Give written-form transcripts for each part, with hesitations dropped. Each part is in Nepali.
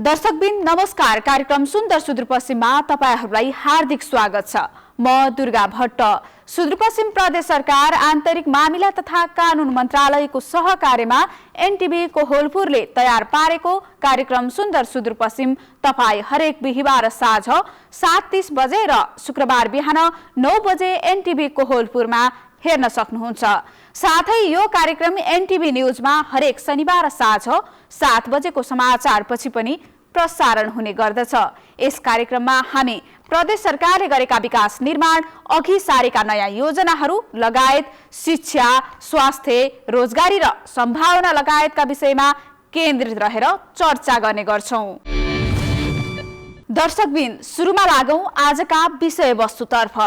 दर्शकबिन नमस्कार। कार्यक्रम सुन्दर सुदूरपश्चिममा तपाईहरुलाई हार्दिक स्वागत छ। म दुर्गा भट्ट। सुदूरपश्चिम प्रदेश सरकार आन्तरिक मामिला तथा कानून मन्त्रालयको सहकार्यमा एनटिभी कोहलपुरले तयार पारेको कार्यक्रम सुन्दर सुदूरपश्चिम तपाई हरेक बिहीबार साँझ 7:30 बजे र शुक्रबार बिहान 9 बजे एनटिभी कोहलपुरमा हेर्न सक्नुहुन्छ। साथै यो कार्यक्रम एनटिभी न्यूजमा हरेक शनिबार साँझ 7 बजेको समाचारपछि पनि प्रसारण हुने गर्दछ। यस कार्यक्रममा हामी प्रदेश सरकारले गरेका विकास निर्माण, अघि सारेका नयाँ योजनाहरू लगायत शिक्षा, स्वास्थ्य, रोजगारी र सम्भावना लगायतका विषयमा केन्द्रित रहेर चर्चा गर्ने गर्छौं। दर्शकबिन सुरुमा लागौं आजका विषयवस्तुतर्फ।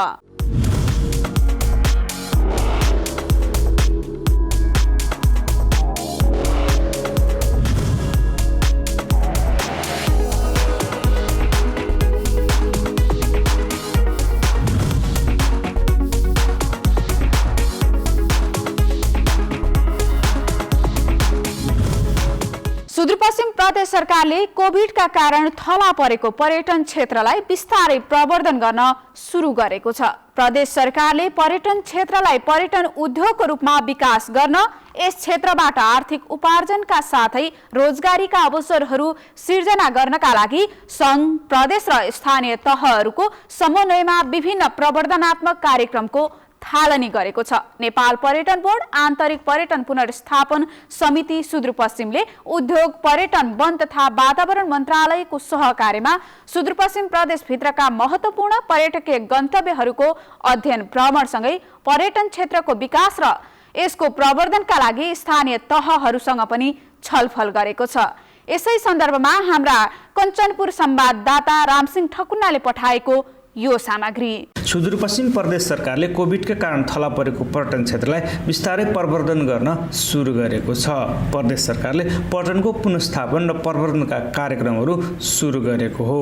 सुदूरपश्चिम प्रदेश सरकारले कोभिडका कारण थला परेको पर्यटन क्षेत्रलाई बिस्तारै प्रवर्धन गर्न सुरु गरेको छ। प्रदेश सरकारले पर्यटन क्षेत्रलाई पर्यटन उद्योगको रूपमा विकास गर्न, यस क्षेत्रबाट आर्थिक उपार्जनका साथै रोजगारीका अवसरहरू सिर्जना गर्नका लागि सङ्घ, प्रदेश र स्थानीय तहहरूको समन्वयमा विभिन्न प्रवर्धनात्मक कार्यक्रमको थालनी गरेको छ। नेपाल पर्यटन बोर्ड, आन्तरिक पर्यटन पुनर्स्थापन समिति सुदूरपश्चिमले उद्योग, पर्यटन, वन तथा वातावरण मन्त्रालयको सहकार्यमा सुदूरपश्चिम प्रदेशभित्रका महत्त्वपूर्ण पर्यटकीय गन्तव्यहरूको अध्ययन भ्रमणसँगै पर्यटन क्षेत्रको विकास र यसको प्रवर्धनका लागि स्थानीय तहहरूसँग पनि छलफल गरेको छ। यसै सन्दर्भमा हाम्रा कञ्चनपुर संवाददाता रामसिंह ठकुन्नाले पठाएको यो सामग्री। सुदूरपश्चिम प्रदेश सरकारले कोभिडका कारण थला परेको पर्यटन क्षेत्रलाई बिस्तारै प्रवर्धन गर्न सुरु गरेको छ। प्रदेश सरकारले पर्यटनको पुनर्स्थापन र प्रवर्धनका कार्यक्रमहरू सुरु गरेको हो।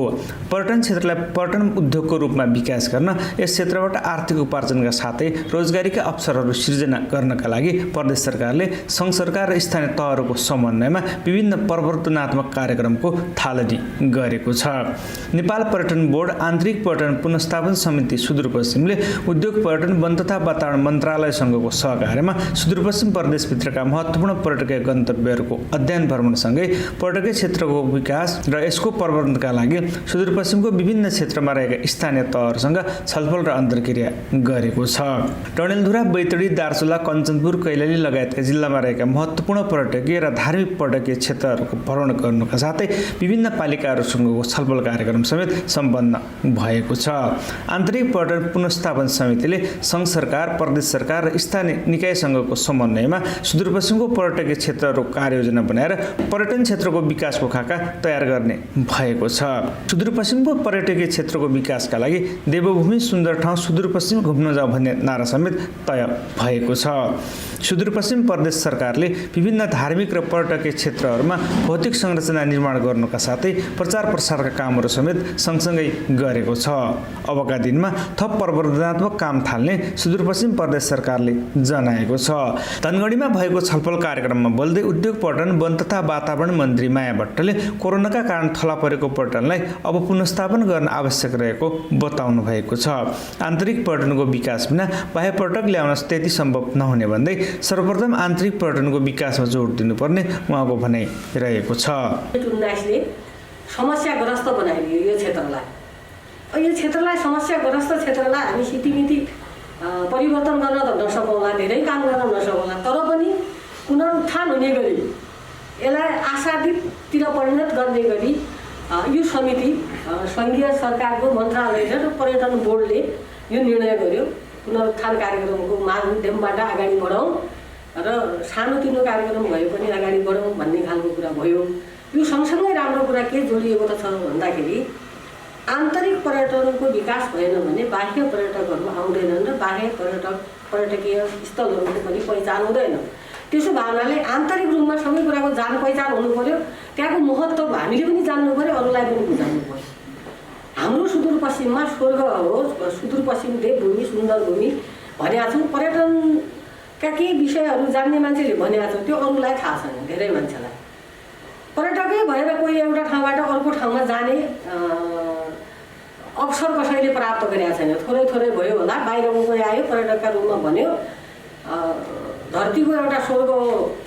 पर्यटन क्षेत्रलाई पर्यटन उद्योगको रूपमा विकास गर्न, यस क्षेत्रबाट आर्थिक उपार्जनका साथै रोजगारीका अवसरहरू सिर्जना गर्नका लागि प्रदेश सरकारले सङ्घ सरकार र स्थानीय तहहरूको समन्वयमा विभिन्न प्रवर्धनात्मक कार्यक्रमको थालनी गरेको छ। नेपाल पर्यटन बोर्ड, आन्तरिक पर्यटन पुनर्स्थापन समिति सुदूरपश्चिमले उद्योग, पर्यटन, वन तथा वातावरण मन्त्रालयसँगको सहकार्यमा सुदूरपश्चिम प्रदेशभित्रका महत्त्वपूर्ण पर्यटकीय गन्तव्यहरूको अध्ययन भ्रमणसँगै पर्यटकीय क्षेत्रको विकास र यसको प्रवर्धनका लागि सुदूरपश्चिमको विभिन्न क्षेत्रमा रहेका स्थानीय तहहरूसँग छलफल र अन्तर्क्रिया गरेको छ। डडेलधुरा, बैतडी, दार्चुला, कञ्चनपुर, कैलाली लगायतका जिल्लामा रहेका महत्त्वपूर्ण पर्यटकीय र धार्मिक पर्यटकीय क्षेत्रहरूको भ्रमण गर्नुका साथै विभिन्न पालिकाहरूसँगको छलफल कार्यक्रम समेत सम्पन्न भएको छ। आन्तरिक पर्यटन पुनर्स्थापन समितिले सङ्घ सरकार, प्रदेश सरकार र स्थानीय निकायसँगको समन्वयमा सुदूरपश्चिमको पर्यटकीय क्षेत्रहरू कार्ययोजना बनाएर पर्यटन क्षेत्रको विकासको खाका तयार गर्ने भएको छ। सुदूरपश्चिमको पर्यटकीय क्षेत्रको विकासका लागि देवभूमि सुन्दर ठाउँ सुदूरपश्चिम घुम्न जाऊ भन्ने नारा समेत तय भएको छ। सुदूरपश्चिम प्रदेश सरकारले विभिन्न धार्मिक र पर्यटकीय क्षेत्रहरूमा भौतिक संरचना निर्माण गर्नुका साथै प्रचार प्रसारका कामहरू समेत सँगसँगै गरेको छ। अबका दिनमा थप प्रवर्धनात्मक काम थाल्ने सुदूरपश्चिम प्रदेश सरकारले जनाएको छ। धनगढीमा भएको छलफल कार्यक्रममा बोल्दै उद्योग, पर्यटन, वन तथा वातावरण मन्त्री माया भट्टले कोरोनाका कारण थला परेको पर्यटनलाई अब पुनर्स्थापन गर्न आवश्यक रहेको बताउनु भएको छ। आन्तरिक पर्यटनको विकास बिना बाह्य पर्यटक ल्याउन त्यति सम्भव नहुने भन्दै सर्वप्रथम आन्तरिक पर्यटनको विकासमा जोड दिनुपर्ने उहाँको भनाइ रहेको छ। कोभिड-19ले समस्याग्रस्त बनाइदियो यो क्षेत्रलाई। यो क्षेत्रलाई समस्याग्रस्त क्षेत्रलाई हामी सिटिमिति परिवर्तन गर्न त नसकौँला, धेरै काम गर्न नसकौँला, तर पनि पुनरुत्थान हुने गरी यसलाई आशातीततिर परिणत गर्ने गरी यो समिति, सङ्घीय सरकारको मन्त्रालय र पर्यटन बोर्डले यो निर्णय गर्यो। पुनरुत्थान कार्यक्रमको माध्यमबाट अगाडि बढौँ र सानोतिनो कार्यक्रम भए पनि अगाडि बढौँ भन्ने खालको कुरा भयो। यो सँगसँगै राम्रो कुरा के जोडिएको त छ भन्दाखेरि आन्तरिक पर्यटनको विकास भएन भने बाह्य पर्यटकहरू आउँदैनन् र बाह्य पर्यटकीय स्थलहरूको पनि पहिचान हुँदैन। त्यसो भावनाले आन्तरिक रूपमा सबै कुराको जान पहिचान हुनु पर्यो। त्यहाँको महत्त्व हामीले पनि जान्नु पर्यो, अरूलाई पनि बुझाउनु पर्यो। हाम्रो सुदूरपश्चिममा स्वर्ग हो, सुदूरपश्चिम देवभूमि सुन्दर भूमि भनेका छौँ। पर्यटनका केही विषयहरू जान्ने मान्छेले भनेका छौँ, त्यो अरूलाई थाहा छैन, धेरै मान्छेलाई। पर्यटकै भएर कोही एउटा ठाउँबाट अर्को ठाउँमा जाने अवसर कसैले प्राप्त गरेका छैन। थोरै थोरै भयो होला, बाहिरको कोही आयो पर्यटकका रूपमा भन्यो, धरतीको एउटा स्वर्ग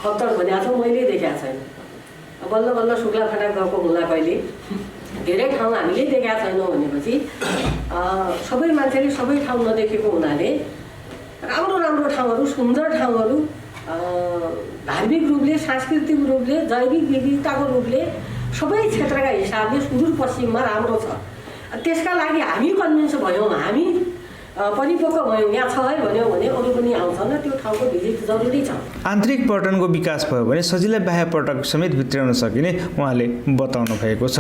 खप्तर भनेको छ, मैले देखेको छैन। बल्ल बल्ल शुक्ला फाटा गएको होला कहिले, धेरै ठाउँ हामीले देखेका छैनौँ भनेपछि सबै मान्छेले सबै ठाउँ नदेखेको हुनाले राम्रो राम्रो ठाउँहरू, सुन्दर ठाउँहरू, धार्मिक रूपले, सांस्कृतिक रूपले, जैविक विविधताको रूपले सबै क्षेत्रका हिसाबले सुदूरपश्चिममा राम्रो छ। त्यसका लागि हामी कन्भिन्स भयौँ, हामी परिपक्व भयौँ, यहाँ छ है भन्यो भने अरू पनि आउँछन्, त्यो ठाउँको भिजिट जरुरी छ। आन्तरिक पर्यटनको विकास भयो भने सजिलै बाह्य पर्यटक समेत भित्र्याउन सकिने उहाँले बताउनु भएको छ।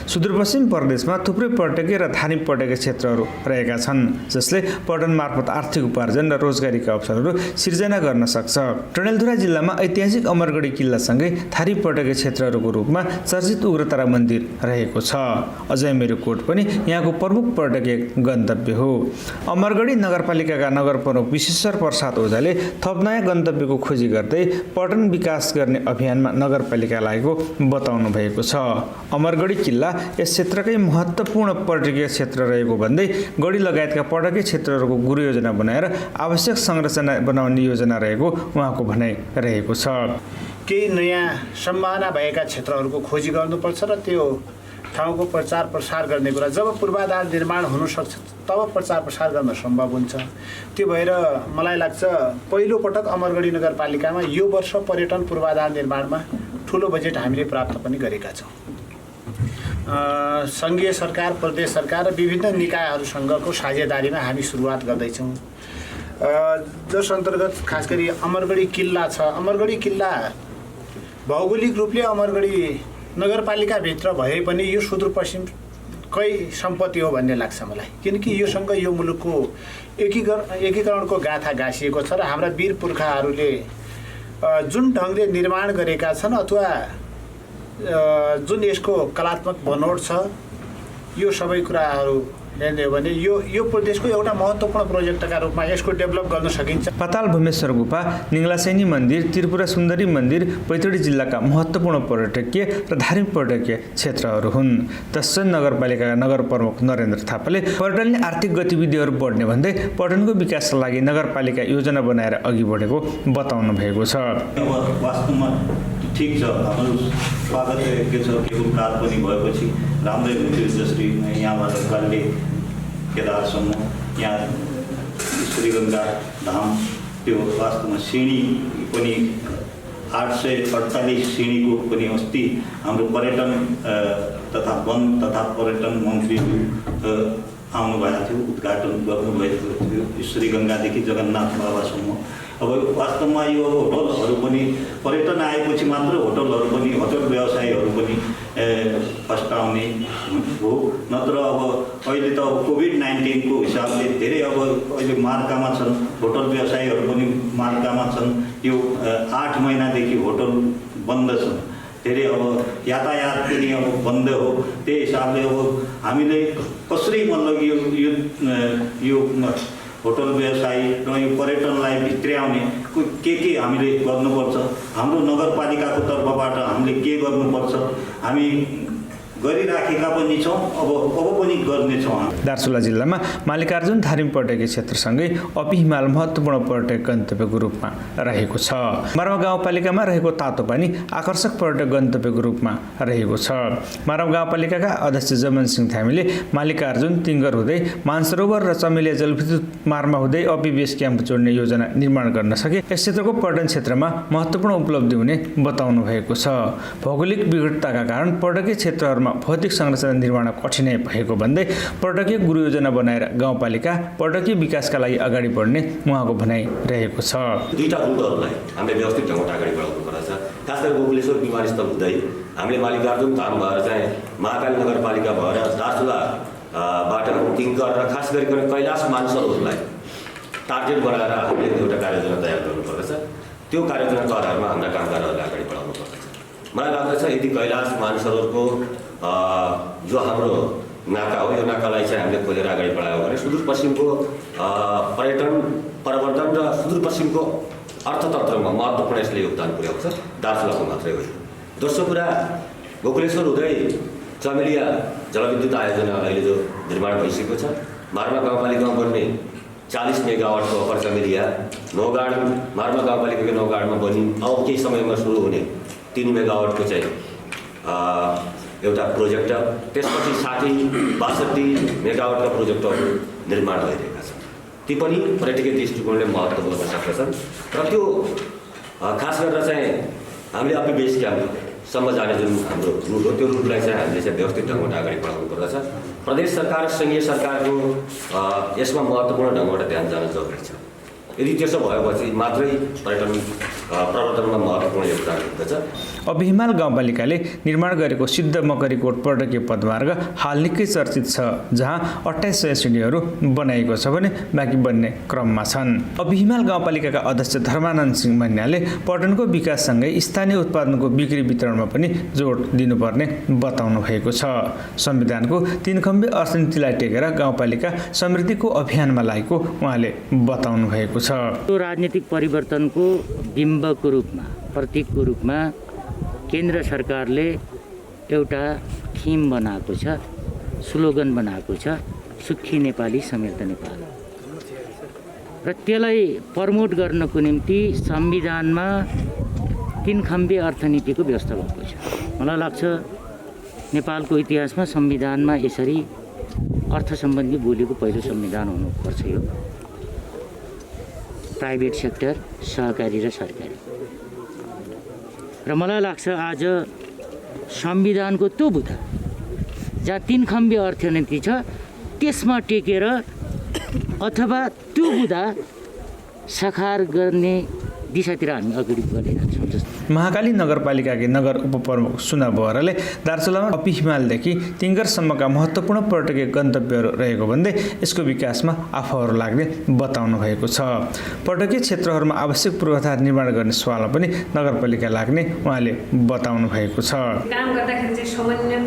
सुदूरपश्चिम प्रदेशमा थुप्रै पर्यटकीय र धार्मिक पर्यटकीय क्षेत्रहरू रहेका छन्, जसले पर्यटन मार्फत आर्थिक उपार्जन र रोजगारीका अवसरहरू सिर्जना गर्न सक्छ। डडेलधुरा जिल्लामा ऐतिहासिक अमरगढी किल्लासँगै धार्मिक पर्यटकीय क्षेत्रहरूको रूपमा चर्चित उग्रतारा मन्दिर रहेको छ। अजयमेरु कोट पनि यहाँको प्रमुख पर्यटकीय गन्तव्य हो। अमरगढी नगरपालिकाका नगर प्रमुख विश्वेश्वर प्रसाद ओझाले थप नयाँ गन्तव्यको खोजी गर्दै पर्यटन विकास गर्ने अभियानमा नगरपालिका लागेको बताउनु भएको छ। अमरगढी किल्ला यस क्षेत्रकै महत्त्वपूर्ण पर्यटकीय क्षेत्र रहेको भन्दै गढी लगायतका पर्यटकीय क्षेत्रहरूको गुरु योजना बनाएर आवश्यक संरचना बनाउने योजना रहेको उहाँको भनाइ रहेको छ। केही नयाँ सम्भावना भएका क्षेत्रहरूको खोजी गर्नुपर्छ र त्यो ठाउँको प्रचार प्रसार गर्ने कुरा, जब पूर्वाधार निर्माण हुनसक्छ तब प्रचार प्रसार गर्न सम्भव हुन्छ। त्यो भएर मलाई लाग्छ पहिलो पटक अमरगढी नगरपालिकामा यो वर्ष पर्यटन पूर्वाधार निर्माणमा ठुलो बजेट हामीले प्राप्त पनि गरेका छौँ। सङ्घीय सरकार, प्रदेश सरकार र विभिन्न निकायहरूसँगको साझेदारीमा हामी सुरुवात गर्दैछौँ, जस अन्तर्गत खास गरी अमरगढी किल्ला छ। अमरगढी किल्ला भौगोलिक रूपले अमरगढी नगरपालिकाभित्र भए पनि यो सुदूरपश्चिमकै सम्पत्ति हो भन्ने लाग्छ मलाई, किनकि योसँग यो मुलुकको एकीकरणको गाथा गाँसिएको छ र हाम्रा वीर पुर्खाहरूले जुन ढङ्गले निर्माण गरेका छन् अथवा जुन यसको कलात्मक बनोट छ, यो सबै कुराहरू हेर्ने हो भने यो प्रदेशको एउटा महत्त्वपूर्ण प्रोजेक्टका रूपमा यसको डेभलप गर्न सकिन्छ। पाताल भुमेश्वर गुफा, निङ्लासैनी मन्दिर, त्रिपुरा सुन्दरी मन्दिर बैतडी जिल्लाका महत्त्वपूर्ण पर्यटकीय र धार्मिक पर्यटकीय क्षेत्रहरू हुन्। तसर्थ नगरपालिकाका नगर प्रमुख नरेन्द्र थापाले पर्यटनले आर्थिक गतिविधिहरू बढ्ने भन्दै पर्यटनको विकासका लागि नगरपालिका योजना बनाएर अघि बढेको बताउनु भएको छ। वास्तवमा ठिक छ, हाम्रो स्वागत योग्य छ। केवल कार पनि भएपछि राम्रै हुन्थ्यो, जसरी यहाँबाट कल्ले केदारसम्म यहाँ श्रीगङ्गा धाम, त्यो वास्तवमा सिँढी पनि 848 सिँढीको पनि अस्ति हाम्रो पर्यटन तथा वन तथा पर्यटन मन्त्री आउनुभएको थियो, उद्घाटन गर्नुभएको थियो श्रीगङ्गादेखि जगन्नाथ बाबासम्म। अब वास्तवमा यो होटलहरू पनि पर्यटन आएपछि मात्र होटलहरू पनि, होटल व्यवसायहरू पनि फस्टाउने हो, नत्र अब अहिले त अब कोभिड-19 को हिसाबले धेरै अब अहिले मार्कामा छन्, होटल व्यवसायहरू पनि मार्कामा छन्। यो 8 महिनादेखि होटल बन्द छन्, धेरै अब यातायात पनि अब बन्द हो। त्यही हिसाबले अब हामीले कसरी मतलब यो होटल व्यवसाय र यो पर्यटनलाई भित्र्याउने के हामीले गर्नुपर्छ, हाम्रो नगरपालिकाको तर्फबाट हामीले के गर्नुपर्छ, हामी गरिराखेका पनि छौँ, अब पनि गर्नेछौँ। दार्चुला जिल्लामा मालिकार्जुन धार्मिक पर्यटकीय क्षेत्रसँगै अपी हिमाल महत्त्वपूर्ण पर्यटक गन्तव्यको रूपमा रहेको छ। मारवा गाउँपालिकामा रहेको तातोपानी आकर्षक पर्यटक गन्तव्यको रूपमा रहेको छ। मारवा गाउँपालिकाका अध्यक्ष जमन सिंह थामीले मालिकार्जुन, तिङ्गर हुँदै मानसरोवर र चमेलिया जलविद्युत मार्गमा हुँदै अपी बेस क्याम्प जोड्ने योजना निर्माण गर्न सके यस क्षेत्रको पर्यटन क्षेत्रमा महत्त्वपूर्ण उपलब्धि हुने बताउनु भएको छ। भौगोलिक विविधताका कारण पर्यटकीय क्षेत्रहरूमा भौतिक संरचना निर्माण कठिनाइ भएको भन्दै पर्यटकीय गुरु योजना बनाएर गाउँपालिका पर्यटकीय विकासका लागि अगाडि बढ्ने उहाँको भनाइ रहेको छ। दुईटा रूटहरूलाई हामीले व्यवस्थित ढङ्गबाट अगाडि बढाउनु पर्छ। खास गरी गोकुलेश्वर विमानस्थल हुँदै हामीले मालिकार्जुन धाम भएर चाहिँ महाकाली नगरपालिका भएर दार्चुलाबाट तिङ्गर र खास गरिकन कैलाश मानसरोवरलाई टार्गेट बनाएर हामीले एउटा कार्ययोजना तयार गर्नुपर्दछ। त्यो कार्ययोजनाको आधारमा हाम्रा कामदारहरूलाई अगाडि बढाउनु पर्दछ। मलाई लाग्दछ यदि कैलाश मानसरोवरको जो हाम्रो नाका हो, यो नाकालाई चाहिँ हामीले खोलेर अगाडि बढायो भने सुदूरपश्चिमको पर्यटन प्रवर्धन र सुदूरपश्चिमको अर्थतन्त्रमा महत्त्वपूर्ण यसले योगदान पुर्याउँछ, दार्चुलाको मात्रै होइन। दोस्रो कुरा, गोकुलेश्वर हुँदै चमेलिया जलविद्युत आयोजना अहिले जो निर्माण भइसकेको छ। मार्मा गाउँपालिकामा बन्ने 40 मेगावाटको अप्पर चमेलिया, नौगाड मार्मा गाउँपालिकाको नौगाडमा बनि अब केही समयमा सुरु हुने 3 मेगावाटको चाहिँ एउटा प्रोजेक्ट, त्यसपछि 60-62 मेगावाटका प्रोजेक्टहरू निर्माण भइरहेका छन्। ती पनि पर्यटकीय दृष्टिकोणले महत्त्व बोल्न सक्दछन् र त्यो खास गरेर चाहिँ हामीले अपी बेस क्याम्पसम्म जाने जुन हाम्रो रुट हो त्यो रुटलाई चाहिँ हामीले चाहिँ व्यवस्थित ढङ्गबाट अगाडि बढाउनु पर्दछ। प्रदेश सरकार र सङ्घीय सरकारको यसमा महत्त्वपूर्ण ढङ्गबाट ध्यान जान जरुरी छ। यदि त्यसो भएपछि मात्रै पर्यटन प्रवर्धनमा महत्त्वपूर्ण योगदान दिँदछ। अब हिमाल गाउँपालिकाले निर्माण गरेको सिद्ध मकरीकोट पर्यटकीय पदमार्ग हाल निकै चर्चित छ, जहाँ 2800 सिँढीहरू बनाइएको छ भने बाँकी बन्ने क्रममा छन्। अब हिमाल गाउँपालिकाका अध्यक्ष धर्मानन्द सिंह मन्यालले पर्यटनको विकाससँगै स्थानीय उत्पादनको बिक्री वितरणमा पनि जोड दिनुपर्ने बताउनु भएको छ। संविधानको 3 खम्बे अर्थनीतिलाई टेकेर गाउँपालिका समृद्धिको अभियानमा लागेको उहाँले बताउनु भएको छ। यो राजनीतिक परिवर्तनको बिम्बको रूपमा, प्रतीकको रूपमा केन्द्र सरकारले एउटा थीम बनाएको छ, स्लोगन बनाएको छ, सुखी नेपाली समृद्ध नेपाल। र त्यसलाई प्रमोट गर्नको निम्ति संविधानमा 3 खम्बे अर्थनीतिको व्यवस्था भएको छ। मलाई लाग्छ नेपालको इतिहासमा संविधानमा यसरी अर्थ सम्बन्धी बोलेको पहिलो संविधान हुनुपर्छ। यो प्राइभेट सेक्टर, सहकारी र सरकारी। र मलाई लाग्छ आज संविधानको त्यो बुँदा जहाँ 3 खम्बे अर्थनीति छ त्यसमा टेकेर अथवा त्यो बुँदा साकार गर्ने दिशातिर हामी अगाडि बढिरहेछौँ जस्तो। महाकाली नगरपालिकाकी नगर उपप्रमुख सुना बोहराले दार्चुलामा अपी हिमालदेखि तिङ्गरसम्मका महत्त्वपूर्ण पर्यटकीय गन्तव्यहरू रहेको भन्दै यसको विकासमा आफूहरू लाग्ने बताउनु भएको छ। पर्यटकीय क्षेत्रहरूमा आवश्यक पूर्वाधार निर्माण गर्ने सवालमा पनि नगरपालिका लाग्ने उहाँले बताउनु भएको छ। काम गर्दाखेरि चाहिँ समन्वय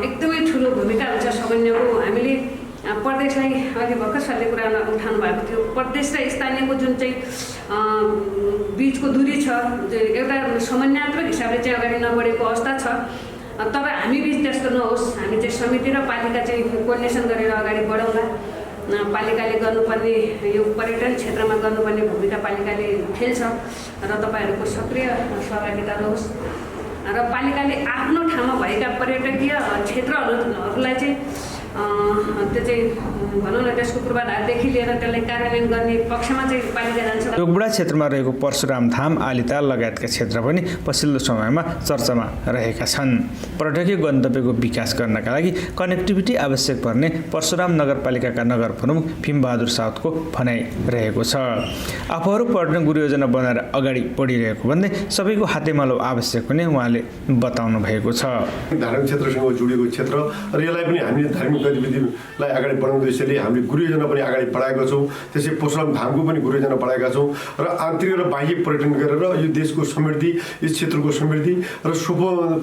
एकदमै ठुलो भूमिका हुन्छ। समन्वयको हामीले प्रदेशलाई अघि भर्खर सरले कुरा उठाउनु भएको थियो, प्रदेश र स्थानीयको जुन चाहिँ बिचको दूरी छ, एउटा समन्वयात्मक हिसाबले चाहिँ अगाडि नबढेको अवस्था छ। तर हामी बिच त्यस्तो नहोस्, हामी चाहिँ समिति र पालिका चाहिँ कोर्डिनेसन गरेर अगाडि बढाउँला। पालिकाले गर्नुपर्ने यो पर्यटन क्षेत्रमा गर्नुपर्ने भूमिका पालिकाले खेल्छ र तपाईँहरूको सक्रिय सहभागिता रहोस् र पालिकाले आफ्नो ठाउँमा भएका पर्यटकीय क्षेत्रहरूलाई चाहिँ त्यो चाहिँ भनौँ न त्यसको पूर्वाधारदेखि लिएर त्यसलाई कार्यान्वयन गर्ने पक्षमा चाहिँ पालिका जान्छ। योगबुढा क्षेत्रमा रहेको परशुराम धाम, आलिताल लगायतका क्षेत्र पनि पछिल्लो समयमा चर्चामा रहेका छन्। पर्यटकीय गन्तव्यको विकास गर्नका लागि कनेक्टिभिटी आवश्यक पर्ने परशुराम नगरपालिकाका नगर प्रमुख भीमबहादुर साउदको भनाइ रहेको छ। आफूहरू पर्यटन गुरुयोजना बनाएर अगाडि बढिरहेको भन्दै सबैको हातेमालो आवश्यक हुने उहाँले बताउनु भएको छ। धार्मिक क्षेत्रसँग जोडिएको क्षेत्र र यसलाई पनि हामीले धार्मिक गतिविधिलाई अगाडि बढाउने उद्देश्यले हामीले गुरुयोजना पनि अगाडि बढाएका छौँ। त्यसै परशुराम धामको पनि गुरुयोजना बढाएका छौँ र आन्तरिक र बाह्य पर्यटन गरेर यो देशको समृद्धि, यस क्षेत्रको समृद्धि र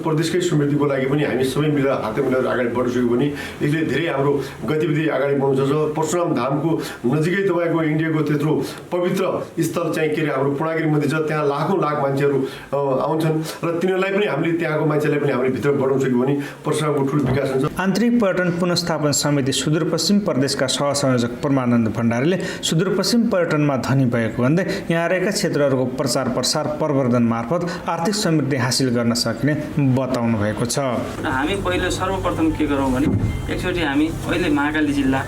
प्रदेशकै समृद्धिको लागि पनि हामी सबै मिलेर हाते मिलेर अगाडि बढिसक्यो भने यसले धेरै हाम्रो गतिविधि अगाडि बढाउन सक्छ। परशुराम धामको नजिकै तपाईँको इन्डियाको त्यत्रो पवित्र स्थल चाहिँ के अरे हाम्रो पूर्णागिरी मन्दिर छ, त्यहाँ लाखौँ लाख मान्छेहरू आउँछन् र तिनीहरूलाई पनि हामीले त्यहाँको मान्छेलाई पनि हामीले भित्र बढाउन सक्यो भने परशुरामको ठुलो विकास हुन्छ। आन्तरिक पर्यटन पुनर्स्थापन समिति सुदूरपश्चिम प्रदेशका सहसंयोजक परमानन्द भण्डारीले सुदूरपश्चिम पर्यटनमा धनी भएको भन्दै यहाँ रहेका क्षेत्रहरूको प्रचार प्रसार प्रवर्धन मार्फत आर्थिक समृद्धि हासिल गर्न सक्ने बताउनु भएको छ। हामी पहिलो सर्वप्रथम के गरौँ भने एकचोटि हामी अहिले महाकाली जिल्ला,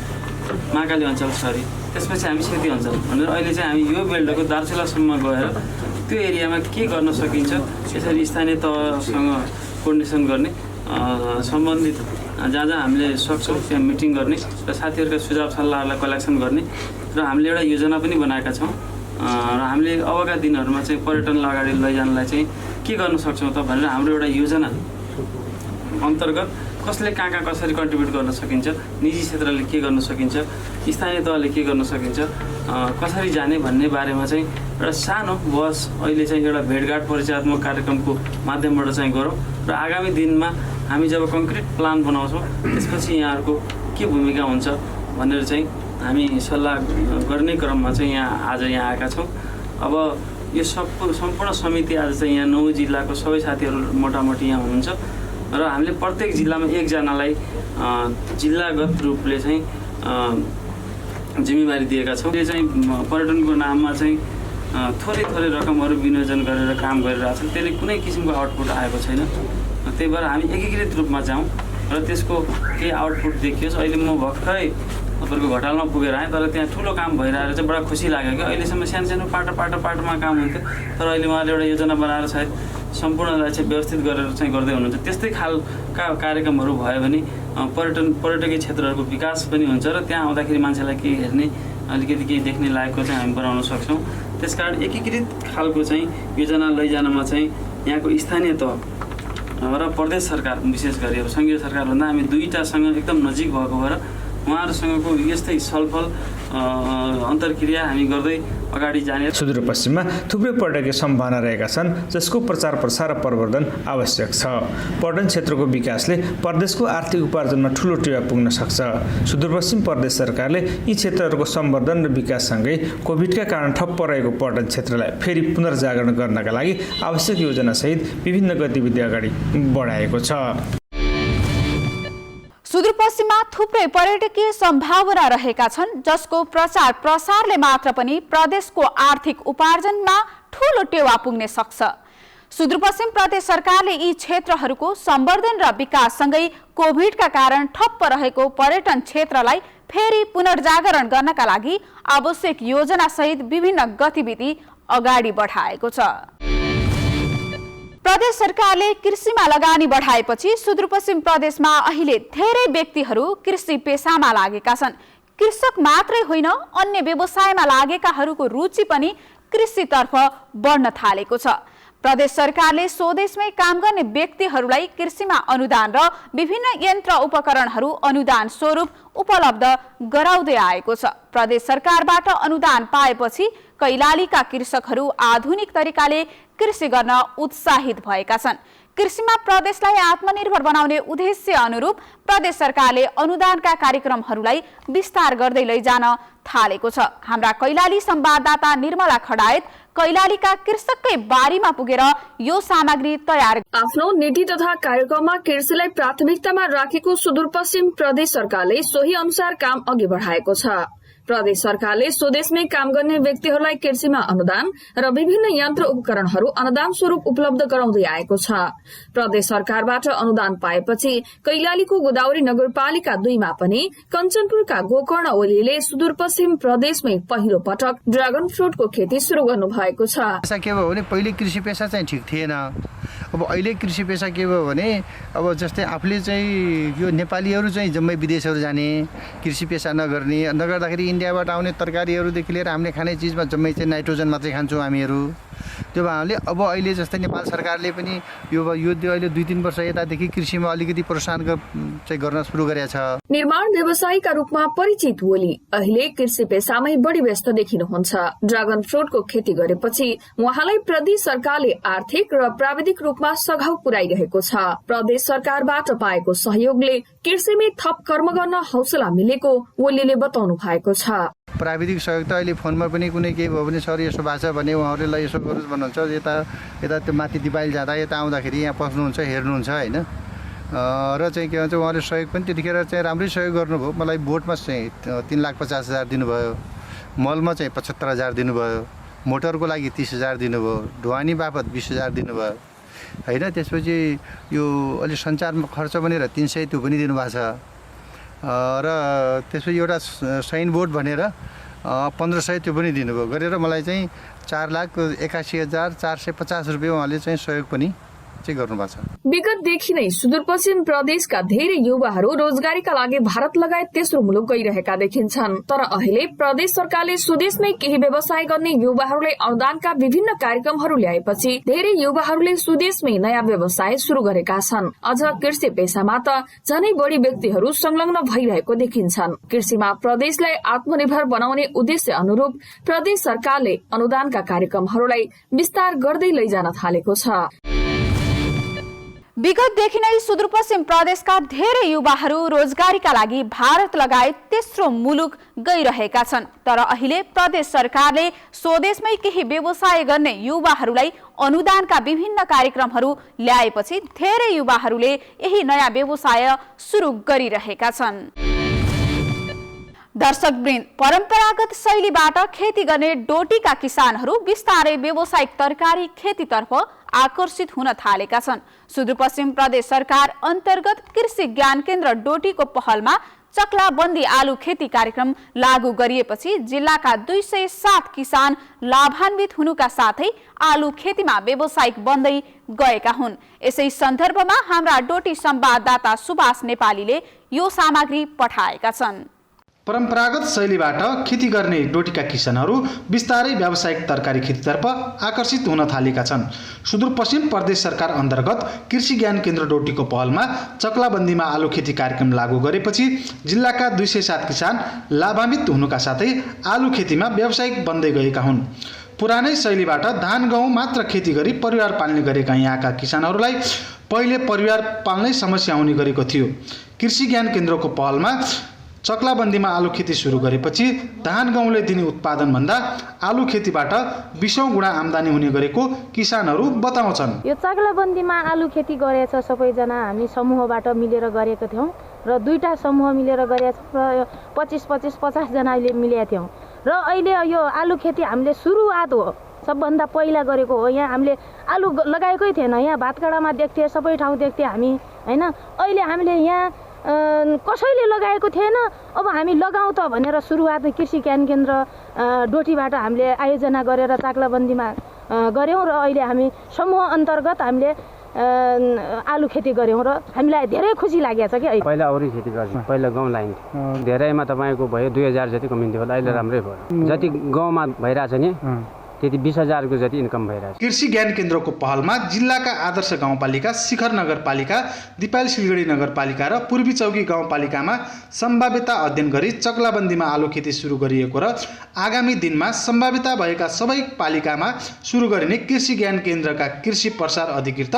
महाकाली अञ्चल सरी, त्यसपछि हामी सेती अञ्चल भनेर अहिले चाहिँ हामी यो बेल्टको दार्चुलासम्म गएर त्यो एरियामा के गर्न सकिन्छ यसरी स्थानीय तहसँग कोर्डिनेसन गर्ने, सम्बन्धित जहाँ जहाँ हामीले सक्छौँ त्यहाँ मिटिङ गर्ने र साथीहरूका सुझाव सल्लाहलाई कलेक्सन गर्ने र हामीले एउटा योजना पनि बनाएका छौँ। र हामीले अबका दिनहरूमा चाहिँ पर्यटनलाई अगाडि लैजानलाई चाहिँ के गर्न सक्छौँ त भनेर हाम्रो एउटा योजना अन्तर्गत कसले कहाँ कसरी कन्ट्रिब्युट गर्न सकिन्छ, निजी क्षेत्रले के गर्न सकिन्छ, स्थानीय तहले के गर्न सकिन्छ, कसरी जाने भन्ने बारेमा चाहिँ एउटा सानो बस अहिले चाहिँ एउटा भेटघाट परिचयात्मक कार्यक्रमको माध्यमबाट चाहिँ गरौँ र आगामी दिनमा हामी जब कङ्क्रिट प्लान बनाउँछौँ त्यसपछि यहाँहरूको के भूमिका हुन्छ भनेर चाहिँ हामी सल्लाह गर्ने क्रममा चाहिँ आज यहाँ आएका छौँ। अब यो सम्पूर्ण समिति आज चाहिँ यहाँ 9 जिल्लाको सबै साथीहरू मोटामोटी यहाँ हुनुहुन्छ र हामीले प्रत्येक जिल्लामा एकजनालाई जिल्लागत रूपले चाहिँ जिम्मेवारी दिएका छौँ। यो चाहिँ पर्यटनको नाममा चाहिँ थोरै रकमहरू विनियोजन गरेर काम गरिरहेको छ, त्यसले कुनै किसिमको आउटपुट आएको छैन। त्यही भएर हामी एकीकृत रूपमा जाउँ र त्यसको केही आउटपुट देखियोस्। अहिले म भर्खरै तपाईँको घटालमा पुगेर आएँ, तर त्यहाँ ठुलो काम भइरहेर चाहिँ बडा खुसी लाग्यो कि अहिलेसम्म सानो पाटोमा काम हुन्थ्यो, तर अहिले उहाँले एउटा योजना बनाएर सायद सम्पूर्णलाई चाहिँ व्यवस्थित गरेर चाहिँ गर्दै हुनुहुन्छ। त्यस्तै खालका कार्यक्रमहरू भयो भने पर्यटकीय क्षेत्रहरूको विकास पनि हुन्छ र त्यहाँ आउँदाखेरि मान्छेलाई केही हेर्ने अलिकति केही देख्ने लायकको चाहिँ हामी बनाउन सक्छौँ। त्यसकारण एकीकृत खालको चाहिँ योजना लैजानमा चाहिँ यहाँको स्थानीय तह र प्रदेश सरकार विशेष गरी अब सङ्घीय सरकारभन्दा हामी दुईटासँग एकदम नजिक भएको भएर उहाँहरूसँगको यस्तै छलफल अन्तर्क्रिया हामी गर्दै अगाडि जाने। सुदूरपश्चिममा थुप्रै पर्यटकीय सम्भावना रहेका छन् जसको प्रचार प्रसार र प्रवर्धन आवश्यक छ। पर्यटन क्षेत्रको विकासले प्रदेशको आर्थिक उपार्जनमा ठूलो टेवा पुग्न सक्छ। सुदूरपश्चिम प्रदेश सरकारले यी क्षेत्रहरूको सम्वर्धन र विकाससँगै कोभिडका कारण ठप्प रहेको पर्यटन क्षेत्रलाई फेरि पुनर्जागरण गर्नका लागि आवश्यक योजनासहित विभिन्न गतिविधि अगाडि बढाएको छ। सुदूरपश्चिममा थुप्रै पर्यटकीय सम्भावना रहेका छन् जसको प्रचार प्रसारले मात्र पनि प्रदेशको आर्थिक उपार्जनमा ठूलो टेवा पुग्न सक्छ। सुदूरपश्चिम प्रदेश सरकारले यी क्षेत्रहरूको सम्वर्धन र विकाससँगै कोभिडका कारण ठप्प रहेको पर्यटन क्षेत्रलाई फेरि पुनर्जागरण गर्नका लागि आवश्यक योजनासहित विभिन्न गतिविधि अगाडि बढाएको छ। प्रदेश सरकारले कृषिमा लगानी बढाएपछि सुदूरपश्चिम प्रदेशमा अहिले धेरै व्यक्तिहरू कृषि पेसामा लागेका छन्। कृषक मात्रै होइन, अन्य व्यवसायमा लागेकाहरूको रुचि पनि कृषितर्फ बढ्न थालेको छ। प्रदेश सरकारले स्वदेशमै काम गर्ने व्यक्तिहरूलाई कृषिमा अनुदान र विभिन्न यन्त्र उपकरणहरू अनुदान स्वरूप उपलब्ध गराउँदै आएको छ। प्रदेश सरकारबाट अनुदान पाएपछि कैलालीका कृषकहरू आधुनिक तरिकाले कृषि गर्न उत्साहित भएका छन्। कृषिमा प्रदेशलाई आत्मनिर्भर बनाउने उद्देश्य अनुरूप प्रदेश सरकारले अनुदानका कार्यक्रमहरूलाई विस्तार गर्दै लैजान थालेको छ। हाम्रा कैलाली संवाददाता निर्मला खडायत कैलालीका कृषककै बारीमा पुगेर यो सामग्री तयार आफ्नो नीति तथा कार्यक्रममा कृषिलाई प्राथमिकतामा राखेको सुदूरपश्चिम प्रदेश सरकारले सोही अनुसार काम अघि बढाएको छ। प्रदेश सरकारले स्वदेशमै काम गर्ने व्यक्तिहरूलाई कृषिमा अनुदान र विभिन्न यन्त्र उपकरणहरू अनुदान स्वरूप उपलब्ध गराउँदै आएको छ। प्रदेश सरकारबाट अनुदान पाएपछि कैलालीको गोदावरी नगरपालिका 2 मा पनि कञ्चनपुरका गोकर्ण ओलीले सुदूरपश्चिम प्रदेशमै पहिलो पटक ड्रागन फ्रुटको खेती शुरू गर्नु भएको छ। के भयो भने पहिले कृषि पेसा चाहिँ ठिक थिएन। अब अहिले कृषि पेसा के भयो भने अब जस्तै आफूले चाहिँ यो नेपालीहरू चाहिँ जम्मै विदेशहरू जाने, कृषि पेसा नगर्दाखेरि इन्डियाबाट आउने तरकारीहरूदेखि लिएर हामीले खाने चिजमा जम्मै चाहिँ नाइट्रोजन मात्रै खान्छौँ हामीहरू। त्यो भएकोले अब अहिले जस्तै नेपाल सरकारले पनि यो अहिले 2-3 वर्ष यतादेखि कृषिमा अलिकति प्रोत्साहन चाहिँ गर्न सुरु गरेको छ। निर्माण व्यवसायीका रूपमा परिचित ओली अहिले कृषि पेसामै बढी व्यस्त देखिनुहुन्छ। ड्रागन फ्रुटको खेती गरेपछि उहाँलाई प्रदेश सरकारले आर्थिक र प्राविधिक रूपमा सघाउ पुर्याइरहेको छ। प्रदेश सरकारबाट पाएको सहयोगले कृषिमै थप कर्म गर्न हौसला मिलेको ओलीले बताउनु भएको छ। प्राविधिक सहयोग त अहिले फोनमा पनि कुनै केही भयो भने सर यसो भएको छ भने उहाँहरूले यसो गर्नुहोस् भन्नुहुन्छ। यता त्यो माथि दिपाइल जाँदा यता आउँदाखेरि यहाँ पस्नुहुन्छ, हेर्नुहुन्छ होइन। र चाहिँ के भन्छ उहाँले सहयोग पनि त्यतिखेर चाहिँ राम्रै सहयोग गर्नुभयो। मलाई बोटमा चाहिँ 3,50,000 दिनुभयो, मलमा चाहिँ 75,000 दिनुभयो, मोटरको लागि 30,000 दिनुभयो, ढुवानी बापत 20,000 दिनुभयो होइन। त्यसपछि यो अलि सञ्चारमा खर्च भनेर 300 त्यो पनि दिनुभएको छ। र त्यसपछि एउटा साइन बोर्ड भनेर 1500 त्यो पनि दिनुभयो गरेर मलाई चाहिँ 4,81,450 रुपियाँ उहाँले चाहिँ सहयोग पनि चाहिँ गर्नुभएको छ। विगतदेखि नै सुदूरपश्चिम प्रदेशका धेरै युवाहरू रोजगारीका लागि भारत लगायत तेस्रो मुलुक गइरहेका देखिन्छन्। तर अहिले प्रदेश सरकारले स्वदेशमै केही व्यवसाय गर्ने युवाहरूलाई अनुदानका विभिन्न कार्यक्रमहरू ल्याएपछि धेरै युवाहरूले स्वदेशमै नयाँ व्यवसाय शुरू गरेका छन्। अझ कृषि पेसामा त झनै बढी व्यक्तिहरू संलग्न भइरहेको देखिन्छन्। कृषिमा प्रदेशलाई आत्मनिर्भर बनाउने उद्देश्य अनुरूप प्रदेश सरकारले अनुदानका कार्यक्रमहरूलाई विस्तार गर्दै लैजान थालेको छ। विगतदेखि नै सुदूरपश्चिम प्रदेशका धेरै युवाहरू रोजगारीका लागि भारत लगायत तेस्रो मुलुक गइरहेका छन्। तर अहिले प्रदेश सरकारले स्वदेशमै केही व्यवसाय गर्ने युवाहरूलाई अनुदानका विभिन्न कार्यक्रमहरू ल्याएपछि धेरै युवाहरूले यही नयाँ व्यवसाय सुरु गरिरहेका छन्। दर्शकवृन्द, परम्परागत शैलीबाट खेती गर्ने डोटीका किसानहरू बिस्तारै व्यावसायिक तरकारी खेतीतर्फ आकर्षित हुन थालेका छन्। सुदूरपश्चिम प्रदेश सरकार अन्तर्गत कृषि ज्ञान केन्द्र डोटीको पहलमा चक्लाबन्दी आलु खेती कार्यक्रम लागू गरिएपछि जिल्लाका 207 किसान लाभान्वित हुनुका साथै आलु खेतीमा व्यावसायिक बन्दै गएका हुन्। यसै सन्दर्भमा हाम्रा डोटी संवाददाता सुभाष नेपालीले यो सामग्री पठाएका छन्। परम्परागत शैलीबाट खेती गर्ने डोटीका किसानहरू बिस्तारै व्यावसायिक तरकारी खेतीतर्फ आकर्षित हुन थालेका छन्। सुदूरपश्चिम प्रदेश सरकार अन्तर्गत कृषि ज्ञान केन्द्र डोटीको पहलमा चक्लाबन्दीमा आलु खेती कार्यक्रम लागू गरेपछि जिल्लाका 207 किसान लाभान्वित हुनुका साथै आलु खेतीमा व्यावसायिक बन्दै गएका हुन्। पुरानै शैलीबाट धान गहुँ मात्र खेती गरी परिवार पाल्ने गरेका यहाँका किसानहरूलाई पहिले परिवार पाल्नै समस्या हुने गरेको थियो। कृषि ज्ञान केन्द्रको पहलमा चक्लाबन्दीमा आलु खेती सुरु गरेपछि धान गहुँले दिने उत्पादनभन्दा आलु खेतीबाट 20औं गुणा आम्दानी हुने गरेको किसानहरू बताउँछन्। यो चक्लाबन्दीमा आलु खेती गरेछ सबैजना हामी समूहबाट मिलेर गरेको थियौँ र 2टा समूह मिलेर गरेछ र 25-50 जनाले मिलेका थियौँ र अहिले यो आलु खेती हामीले सुरुवात हो, सबभन्दा पहिला गरेको हो। यहाँ हामीले आलु लगाएकै थिएन, यहाँ भातकाडामा देख्थे, सबै ठाउँ देख्थे हामी हैन। अहिले हामीले यहाँ कसैले लगाएको थिएन, अब हामी लगाउँ त भनेर सुरुवात कृषि ज्ञान केन्द्र डोटीबाट हामीले आयोजना गरेर चक्लाबन्दीमा गऱ्यौँ र अहिले हामी समूह अन्तर्गत हामीले आलु खेती गऱ्यौँ र हामीलाई धेरै खुसी लागेको छ कि। पहिला अरू खेती गर्थ्यौँ, पहिला गहुँ लाइन्थ्यो, धेरैमा तपाईँको भयो 2000 जति कमिन्थ्यो होला, अहिले राम्रै भयो। जति गाउँमा भइरहेछ नि त्यति 20,000 को जति इन्कम भइरहेछ। कृषि ज्ञान केन्द्रको पहलमा जिल्लाका आदर्श गाउँपालिका शिखर नगरपालिका, दिपाल सिलगढी नगरपालिका र पूर्वी चौकी गाउँपालिकामा सम्भाव्यता अध्ययन गरी चक्लाबन्दीमा आलु खेती सुरु गरिएको र आगामी दिनमा सम्भाव्यता भएका सबै पालिकामा सुरु गरिने कृषि ज्ञान केन्द्रका कृषि प्रसार अधिकृत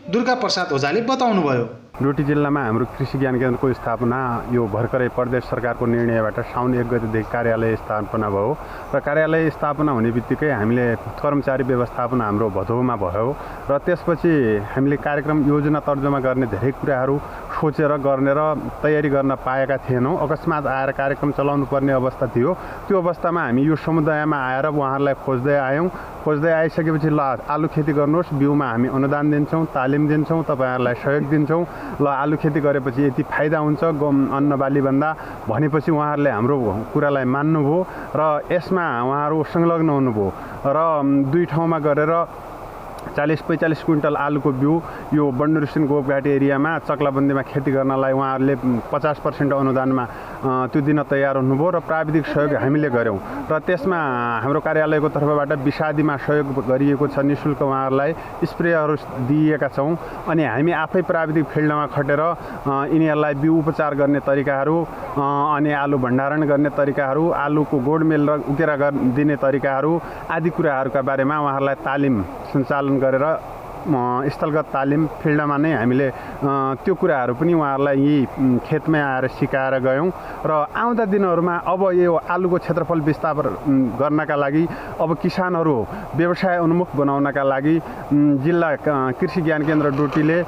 दुर्गा प्रसाद ओझाले बताउनुभयो। डोटी जिल्लामा हाम्रो कृषि ज्ञान केन्द्रको स्थापना यो भर्खरै प्रदेश सरकारको निर्णयबाट साउन 1 गतेदेखि कार्यालय स्थापना भयो र कार्यालय स्थापना हुने बित्तिकै हामीले कर्मचारी व्यवस्थापन हाम्रो भदौमा भयो र त्यसपछि हामीले कार्यक्रम योजना तर्जुमा गर्ने धेरै कुराहरू सोचेर गर्ने र तयारी गर्न पाएका थिएनौँ। अकस्मात आएर कार्यक्रम चलाउनु पर्ने अवस्था थियो। त्यो अवस्थामा हामी यो समुदायमा आएर उहाँहरूलाई खोज्दै आयौँ। खोज्दै आइसकेपछि ल आलु खेती गर्नुहोस्, बिउमा हामी अनुदान दिन्छौँ, तालिम दिन्छौँ, तपाईँहरूलाई सहयोग दिन्छौँ, ल आलु खेती गरेपछि यति फाइदा हुन्छ अन्न बालीभन्दा भनेपछि उहाँहरूले हाम्रो कुरालाई मान्नुभयो र यसमा उहाँहरू संलग्न हुनुभयो र 2 ठाउँमा गरेर 40-45 क्विन्टल आलुको बिउ यो बन्डुरसिन गोपघाट एरियामा चक्लाबन्दीमा खेती गर्नलाई उहाँहरूले 50% अनुदानमा त्यो दिन तयार हुनुभयो र प्राविधिक सहयोग हामीले गऱ्यौँ र त्यसमा हाम्रो कार्यालयको तर्फबाट विषादीमा सहयोग गरिएको छ। निःशुल्क उहाँहरूलाई स्प्रेहरू दिएका छौँ अनि हामी आफै प्राविधिक फिल्डमा खटेर यिनीहरूलाई बिउ उपचार गर्ने तरिकाहरू अनि आलु भण्डारण गर्ने तरिकाहरू, आलुको गोडमेल र उकेरा दिने तरिकाहरू आदि कुराहरूका बारेमा उहाँहरूलाई तालिम सञ्चालन गरेर स्थलगत तालिम फिल्डमा नै हामीले त्यो कुराहरू पनि उहाँहरूलाई यही खेतमै आएर सिकाएर गयौँ र आउँदा दिनहरूमा अब यो आलुको क्षेत्रफल विस्तार गर्नका लागि अब किसानहरू व्यवसाय उन्मुख बनाउनका लागि जिल्ला कृषि ज्ञान केन्द्र डोटीले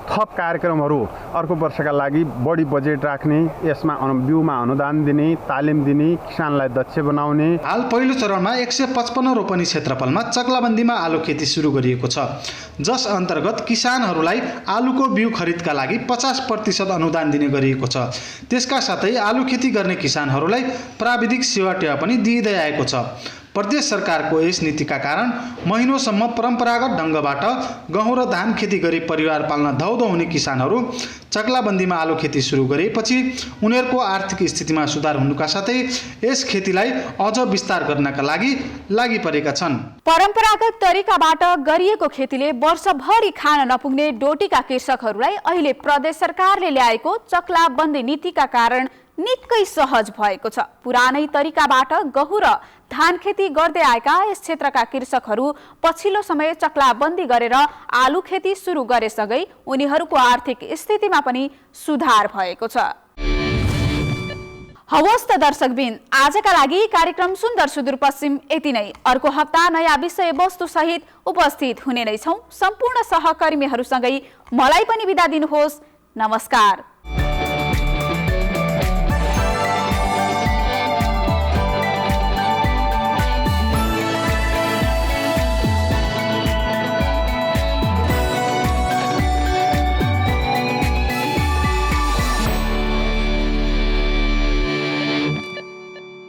थप कार्यक्रमहरू अर्को वर्षका लागि बढी बजेट राख्ने, यसमा बिउमा अनुदान दिने, तालिम दिने, किसानलाई दक्ष बनाउने। हाल पहिलो चरणमा 155 रोपनी क्षेत्रफलमा चक्लाबन्दीमा आलु खेती सुरु गरिएको छ, जस अन्तर्गत किसानहरूलाई आलुको बिउ खरिदका लागि 50% अनुदान दिने गरिएको छ। त्यसका साथै आलु खेती गर्ने किसानहरूलाई प्राविधिक सेवा टेवा पनि दिइदै आएको छ। प्रदेश सरकारको यस नीतिका कारण महिनौसम्म परम्परागत ढङ्गबाट गहुँ र धान खेती गरी परिवार पाल्न धौधौ हुने किसानहरू चक्लाबन्दीमा आलु खेती सुरु गरेपछि उनीहरूको आर्थिक स्थितिमा सुधार हुनुका साथै यस खेतीलाई अझ विस्तार गर्नका लागि परेका छन्। परम्परागत तरिकाबाट गरिएको खेतीले वर्षभरि खान नपुग्ने डोटीका कृषकहरूलाई अहिले प्रदेश सरकारले ल्याएको चक्लाबन्दी नीतिका कारण निकै सहज भएको छ। पुरानै तरिकाबाट गहुँ र धान खेती गर्दै आएका यस क्षेत्रका कृषकहरू पछिल्लो समय चक्लाबन्दी गरेर आलु खेती सुरु गरेसँगै उनीहरूको आर्थिक स्थितिमा पनि सुधार भएको छ। हवस् त दर्शकबिन, आजका लागि कार्यक्रम सुन्दर सुदूरपश्चिम यति नै। अर्को हप्ता नयाँ विषय वस्तु सहित उपस्थित हुने नै छौं। सम्पूर्ण सहकर्मीहरूसँगै मलाई पनि बिदा दिनुहोस्। नमस्कार।